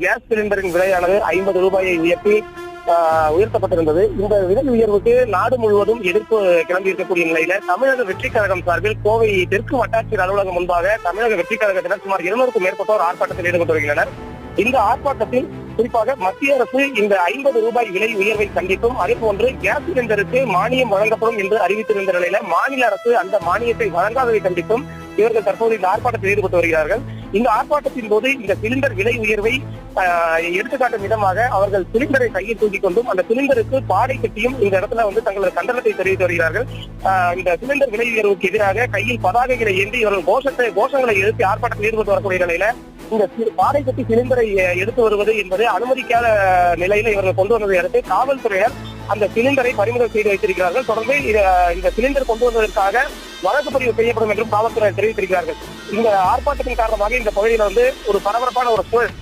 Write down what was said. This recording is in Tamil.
கேஸ் சிலிண்டரின் விலையானது 50 ரூபாயை உயர்த்தப்பட்டிருந்தது. இந்த விலை உயர்வுக்கு நாடு முழுவதும் எதிர்ப்பு கிளம்பி இருக்கக்கூடிய நிலையில தமிழக வெற்றி கழகம் சார்பில் கோவை தெற்கு வட்டாட்சியர் அலுவலகம் முன்பாக தமிழக வெற்றி கழகத்தினர் சுமார் 200க்கும் மேற்பட்டோர் ஆர்ப்பாட்டத்தில் ஈடுபட்டு வருகின்றனர். இந்த ஆர்ப்பாட்டத்தில் குறிப்பாக மத்திய அரசு இந்த 50 ரூபாய் விலை உயர்வை கண்டித்தும் அதேபோன்று கேஸ் சிலிண்டருக்கு மானியம் வழங்கப்படும் என்று அறிவித்திருந்த நிலையில மாநில அரசு அந்த மானியத்தை வழங்காததை கண்டித்தும் இவர்கள் தற்போது இந்த ஆர்ப்பாட்டத்தில் ஈடுபட்டு வருகிறார்கள். இந்த ஆர்ப்பாட்டத்தின் போது இந்த சிலிண்டர் விலை உயர்வை எடுத்துக்காட்டும் விதமாக அவர்கள் சிலிண்டரை கையில் தூக்கிக் கொண்டும் அந்த சிலிண்டருக்கு பாடை கட்டியும் இந்த இடத்துல தங்களது கண்டனத்தை தெரிவித்து வருகிறார்கள். இந்த சிலிண்டர் விலை உயர்வுக்கு எதிராக கையில் பதாகைகளை ஏந்தி இவர்கள் கோஷங்களை எழுப்பி ஆர்ப்பாட்டத்தில் ஈடுபட்டு வரக்கூடிய நிலையில இந்த பாடை கட்டி சிலிண்டரை எடுத்து வருவது என்பது அனுமதிக்காத நிலையில இவர்கள் கொண்டு வந்ததை அடுத்து காவல்துறையினர் அந்த சிலிண்டரை பறிமுதல் செய்து வைத்திருக்கிறார்கள். தொடர்ந்து இந்த சிலிண்டர் கொண்டு வந்ததற்காக வழக்கு பதிவு செய்யப்படும் என்றும் காவல்துறை தெரிவித்திருக்கிறார்கள். இந்த ஆர்ப்பாட்டத்தின் காரணமாக இந்த பகுதியில் ஒரு பரபரப்பான ஒரு சூழல்